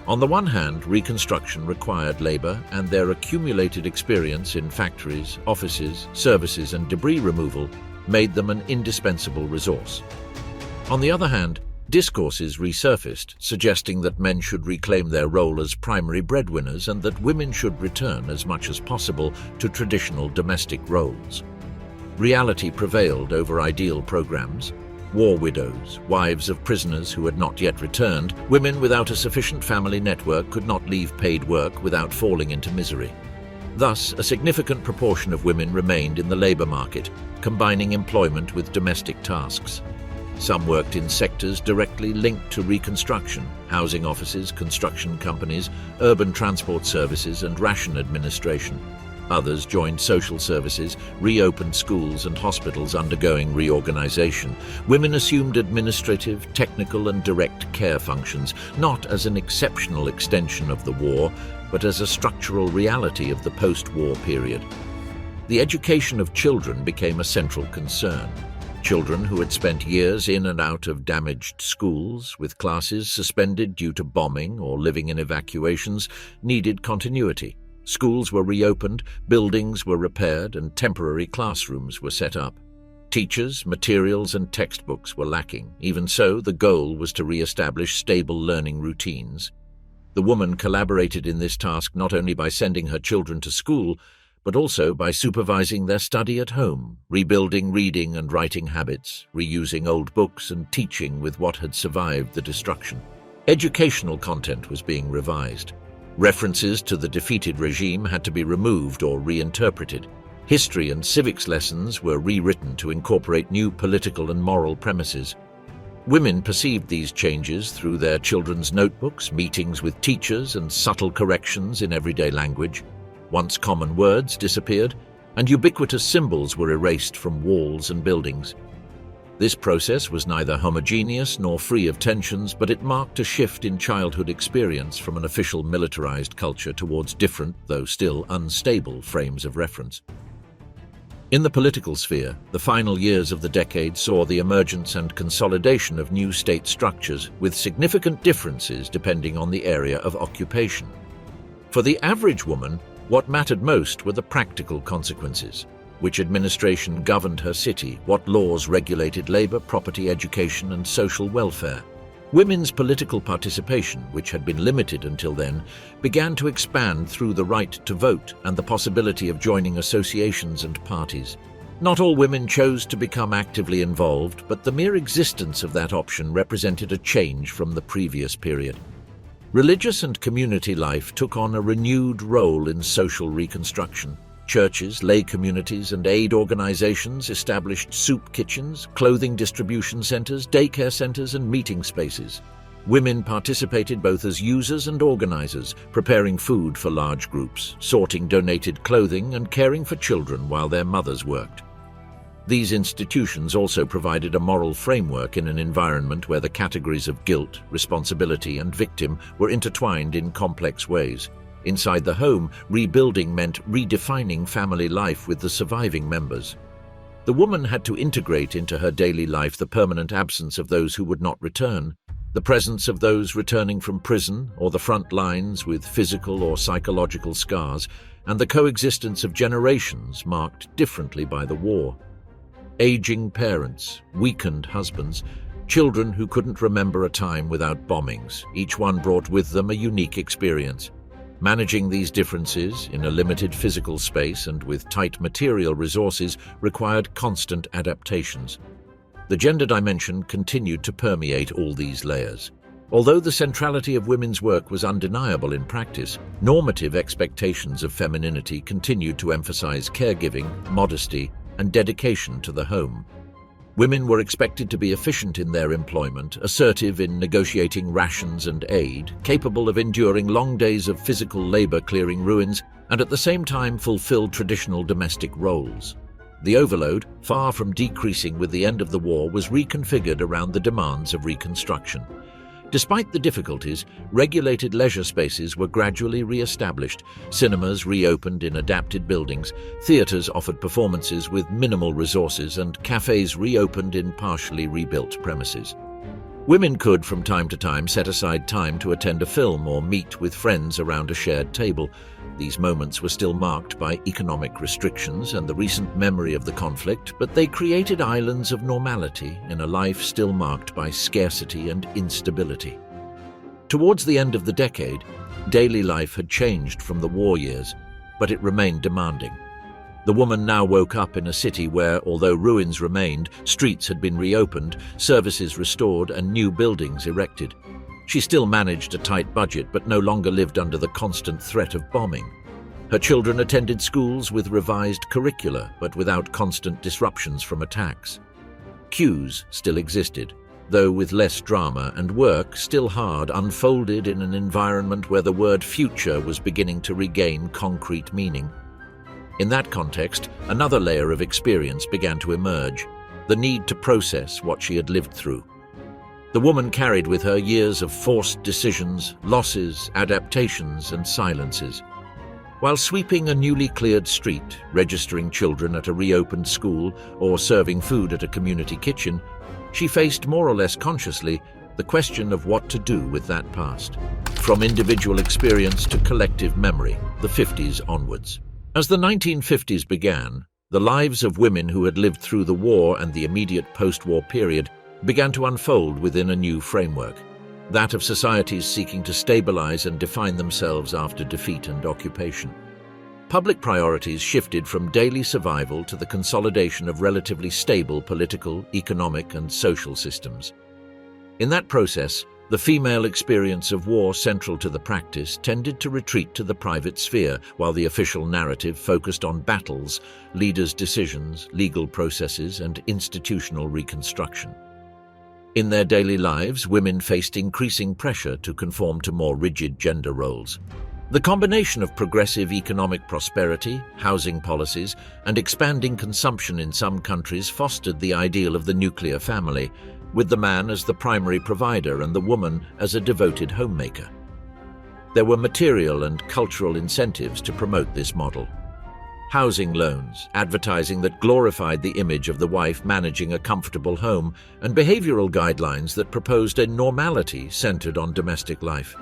On the one hand, reconstruction required labor, and their accumulated experience in factories, offices, services, and debris removal made them an indispensable resource. On the other hand, discourses resurfaced, suggesting that men should reclaim their role as primary breadwinners and that women should return as much as possible to traditional domestic roles. Reality prevailed over ideal programs. War widows, wives of prisoners who had not yet returned, women without a sufficient family network could not leave paid work without falling into misery. Thus, a significant proportion of women remained in the labor market, combining employment with domestic tasks. Some worked in sectors directly linked to reconstruction: housing offices, construction companies, urban transport services, and ration administration. Others joined social services, reopened schools and hospitals undergoing reorganization. Women assumed administrative, technical, and direct care functions, not as an exceptional extension of the war, but as a structural reality of the post-war period. The education of children became a central concern. Children who had spent years in and out of damaged schools, with classes suspended due to bombing or living in evacuations, needed continuity. Schools were reopened, buildings were repaired, and temporary classrooms were set up. Teachers, materials, and textbooks were lacking. Even so, the goal was to re-establish stable learning routines. The woman collaborated in this task not only by sending her children to school, but also by supervising their study at home, rebuilding reading and writing habits, reusing old books, and teaching with what had survived the destruction. Educational content was being revised. References to the defeated regime had to be removed or reinterpreted. History and civics lessons were rewritten to incorporate new political and moral premises. Women perceived these changes through their children's notebooks, meetings with teachers, and subtle corrections in everyday language. Once common words disappeared, and ubiquitous symbols were erased from walls and buildings. This process was neither homogeneous nor free of tensions, but it marked a shift in childhood experience from an official militarized culture towards different, though still unstable, frames of reference. In the political sphere, the final years of the decade saw the emergence and consolidation of new state structures, with significant differences depending on the area of occupation. For the average woman, what mattered most were the practical consequences. Which administration governed her city, what laws regulated labor, property, education, and social welfare. Women's political participation, which had been limited until then, began to expand through the right to vote and the possibility of joining associations and parties. Not all women chose to become actively involved, but the mere existence of that option represented a change from the previous period. Religious and community life took on a renewed role in social reconstruction. Churches, lay communities, and aid organizations established soup kitchens, clothing distribution centers, daycare centers, and meeting spaces. Women participated both as users and organizers, preparing food for large groups, sorting donated clothing, and caring for children while their mothers worked. These institutions also provided a moral framework in an environment where the categories of guilt, responsibility, and victim were intertwined in complex ways. Inside the home, rebuilding meant redefining family life with the surviving members. The woman had to integrate into her daily life the permanent absence of those who would not return, the presence of those returning from prison or the front lines with physical or psychological scars, and the coexistence of generations marked differently by the war. Aging parents, weakened husbands, children who couldn't remember a time without bombings. Each one brought with them a unique experience. Managing these differences in a limited physical space and with tight material resources required constant adaptations. The gender dimension continued to permeate all these layers. Although the centrality of women's work was undeniable in practice, normative expectations of femininity continued to emphasize caregiving, modesty, and dedication to the home. Women were expected to be efficient in their employment, assertive in negotiating rations and aid, capable of enduring long days of physical labor clearing ruins, and at the same time fulfill traditional domestic roles. The overload, far from decreasing with the end of the war, was reconfigured around the demands of reconstruction. Despite the difficulties, regulated leisure spaces were gradually re-established, cinemas reopened in adapted buildings, theaters offered performances with minimal resources, and cafes reopened in partially rebuilt premises. Women could, from time to time, set aside time to attend a film or meet with friends around a shared table. These moments were still marked by economic restrictions and the recent memory of the conflict, but they created islands of normality in a life still marked by scarcity and instability. Towards the end of the decade, daily life had changed from the war years, but it remained demanding. The woman now woke up in a city where, although ruins remained, streets had been reopened, services restored, and new buildings erected. She still managed a tight budget, but no longer lived under the constant threat of bombing. Her children attended schools with revised curricula, but without constant disruptions from attacks. Queues still existed, though with less drama, and work, still hard, unfolded in an environment where the word future was beginning to regain concrete meaning. In that context, another layer of experience began to emerge, the need to process what she had lived through. The woman carried with her years of forced decisions, losses, adaptations, and silences. While sweeping a newly cleared street, registering children at a reopened school, or serving food at a community kitchen, she faced more or less consciously the question of what to do with that past. From individual experience to collective memory, the 50s onwards. As the 1950s began, the lives of women who had lived through the war and the immediate post-war period began to unfold within a new framework, that of societies seeking to stabilize and define themselves after defeat and occupation. Public priorities shifted from daily survival to the consolidation of relatively stable political, economic, and social systems. In that process, the female experience of war central to the practice tended to retreat to the private sphere, while the official narrative focused on battles, leaders' decisions, legal processes, and institutional reconstruction. In their daily lives, women faced increasing pressure to conform to more rigid gender roles. The combination of progressive economic prosperity, housing policies, and expanding consumption in some countries fostered the ideal of the nuclear family, with the man as the primary provider and the woman as a devoted homemaker. There were material and cultural incentives to promote this model. Housing loans, advertising that glorified the image of the wife managing a comfortable home, and behavioral guidelines that proposed a normality centered on domestic life.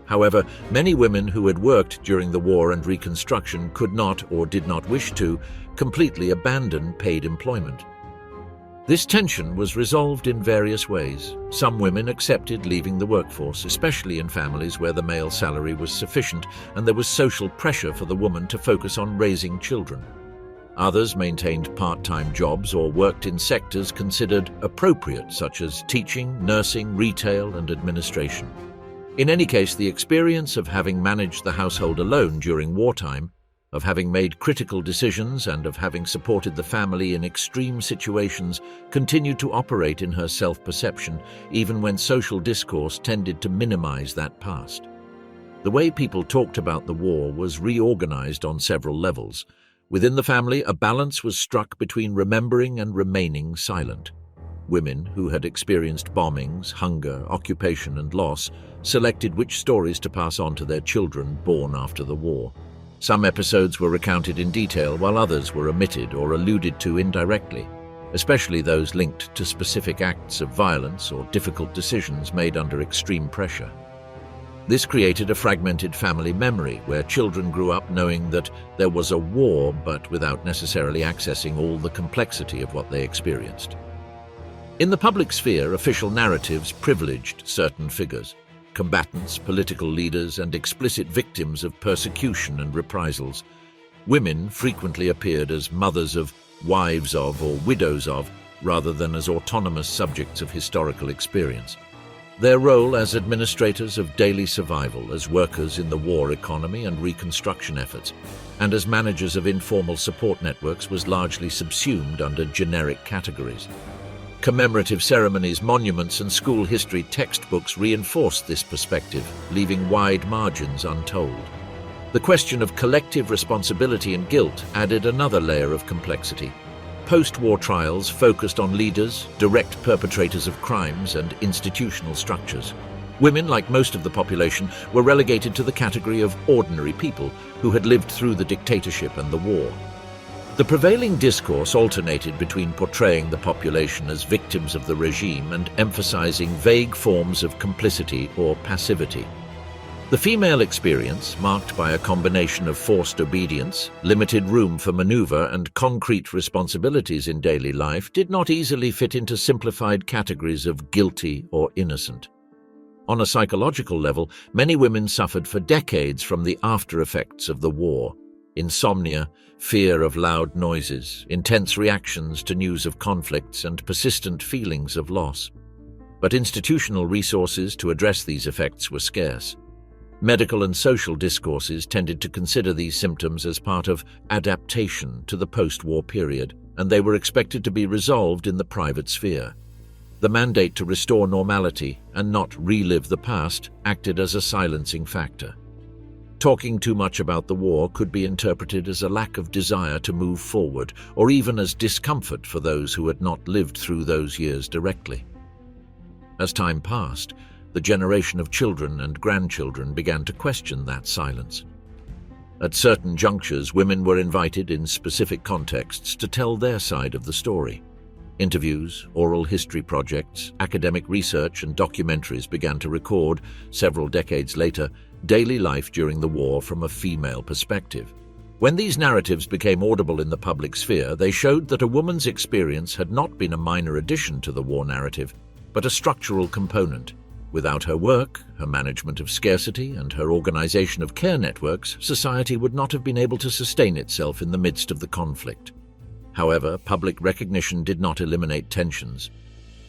However, many women who had worked during the war and Reconstruction could not, or did not wish to, completely abandon paid employment. This tension was resolved in various ways. Some women accepted leaving the workforce, especially in families where the male salary was sufficient and there was social pressure for the woman to focus on raising children. Others maintained part-time jobs or worked in sectors considered appropriate, such as teaching, nursing, retail, and administration. In any case, the experience of having managed the household alone during wartime, of having made critical decisions and of having supported the family in extreme situations continued to operate in her self-perception, even when social discourse tended to minimize that past. The way people talked about the war was reorganized on several levels. Within the family, a balance was struck between remembering and remaining silent. Women who had experienced bombings, hunger, occupation, and loss selected which stories to pass on to their children born after the war. Some episodes were recounted in detail, while others were omitted or alluded to indirectly, especially those linked to specific acts of violence or difficult decisions made under extreme pressure. This created a fragmented family memory where children grew up knowing that there was a war, but without necessarily accessing all the complexity of what they experienced. In the public sphere, official narratives privileged certain figures: combatants, political leaders, and explicit victims of persecution and reprisals. Women frequently appeared as mothers of, wives of, or widows of, rather than as autonomous subjects of historical experience. Their role as administrators of daily survival, as workers in the war economy and reconstruction efforts, and as managers of informal support networks was largely subsumed under generic categories. Commemorative ceremonies, monuments, and school history textbooks reinforced this perspective, leaving wide margins untold. The question of collective responsibility and guilt added another layer of complexity. Post-war trials focused on leaders, direct perpetrators of crimes, and institutional structures. Women, like most of the population, were relegated to the category of ordinary people who had lived through the dictatorship and the war. The prevailing discourse alternated between portraying the population as victims of the regime and emphasizing vague forms of complicity or passivity. The female experience, marked by a combination of forced obedience, limited room for maneuver, and concrete responsibilities in daily life, did not easily fit into simplified categories of guilty or innocent. On a psychological level, many women suffered for decades from the after-effects of the war: insomnia, fear of loud noises, intense reactions to news of conflicts, and persistent feelings of loss. But institutional resources to address these effects were scarce. Medical and social discourses tended to consider these symptoms as part of adaptation to the post-war period, and they were expected to be resolved in the private sphere. The mandate to restore normality and not relive the past acted as a silencing factor. Talking too much about the war could be interpreted as a lack of desire to move forward, or even as discomfort for those who had not lived through those years directly. As time passed, the generation of children and grandchildren began to question that silence. At certain junctures, women were invited in specific contexts to tell their side of the story. Interviews, oral history projects, academic research, and documentaries began to record, several decades later, daily life during the war from a female perspective. When these narratives became audible in the public sphere, they showed that a woman's experience had not been a minor addition to the war narrative, but a structural component. Without her work, her management of scarcity, and her organization of care networks, society would not have been able to sustain itself in the midst of the conflict. However, public recognition did not eliminate tensions.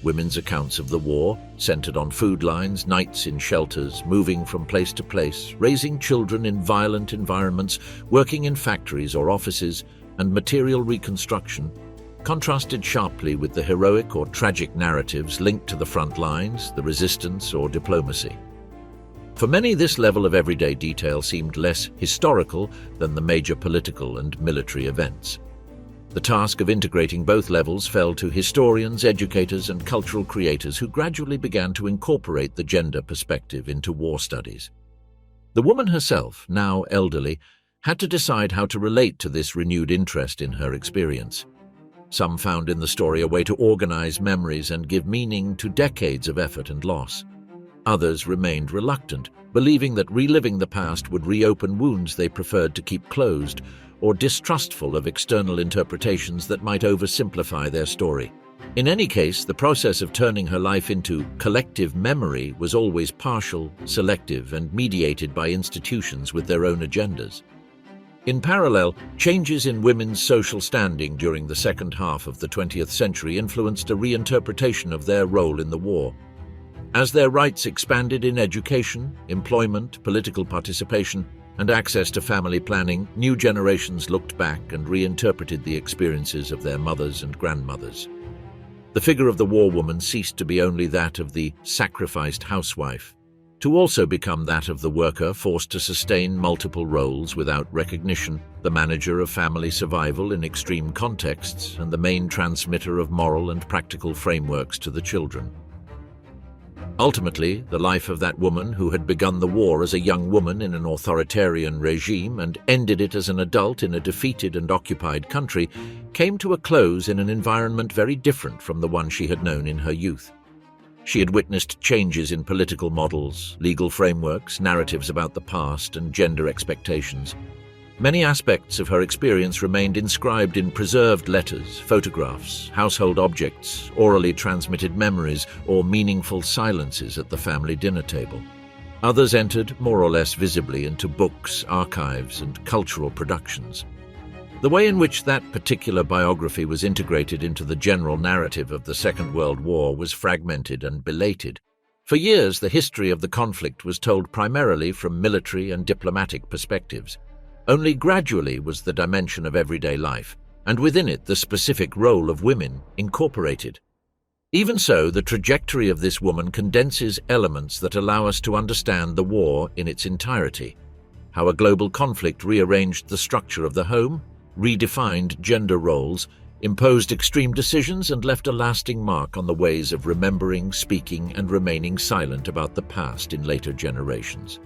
Women's accounts of the war centered on food lines, nights in shelters, moving from place to place, raising children in violent environments, working in factories or offices, and material reconstruction, contrasted sharply with the heroic or tragic narratives linked to the front lines, the resistance, or diplomacy. For many, this level of everyday detail seemed less historical than the major political and military events. The task of integrating both levels fell to historians, educators, and cultural creators who gradually began to incorporate the gender perspective into war studies. The woman herself, now elderly, had to decide how to relate to this renewed interest in her experience. Some found in the story a way to organize memories and give meaning to decades of effort and loss. Others remained reluctant, believing that reliving the past would reopen wounds they preferred to keep closed, or distrustful of external interpretations that might oversimplify their story. In any case, the process of turning her life into collective memory was always partial, selective, and mediated by institutions with their own agendas. In parallel, changes in women's social standing during the second half of the 20th century influenced a reinterpretation of their role in the war. As their rights expanded in education, employment, political participation, and access to family planning, new generations looked back and reinterpreted the experiences of their mothers and grandmothers. The figure of the war woman ceased to be only that of the sacrificed housewife, to also become that of the worker forced to sustain multiple roles without recognition, the manager of family survival in extreme contexts, and the main transmitter of moral and practical frameworks to the children. Ultimately, the life of that woman who had begun the war as a young woman in an authoritarian regime and ended it as an adult in a defeated and occupied country came to a close in an environment very different from the one she had known in her youth. She had witnessed changes in political models, legal frameworks, narratives about the past, and gender expectations. Many aspects of her experience remained inscribed in preserved letters, photographs, household objects, orally transmitted memories, or meaningful silences at the family dinner table. Others entered, more or less visibly, into books, archives, and cultural productions. The way in which that particular biography was integrated into the general narrative of the Second World War was fragmented and belated. For years, the history of the conflict was told primarily from military and diplomatic perspectives. Only gradually was the dimension of everyday life, and within it the specific role of women, incorporated. Even so, the trajectory of this woman condenses elements that allow us to understand the war in its entirety. How a global conflict rearranged the structure of the home, redefined gender roles, imposed extreme decisions, and left a lasting mark on the ways of remembering, speaking, and remaining silent about the past in later generations.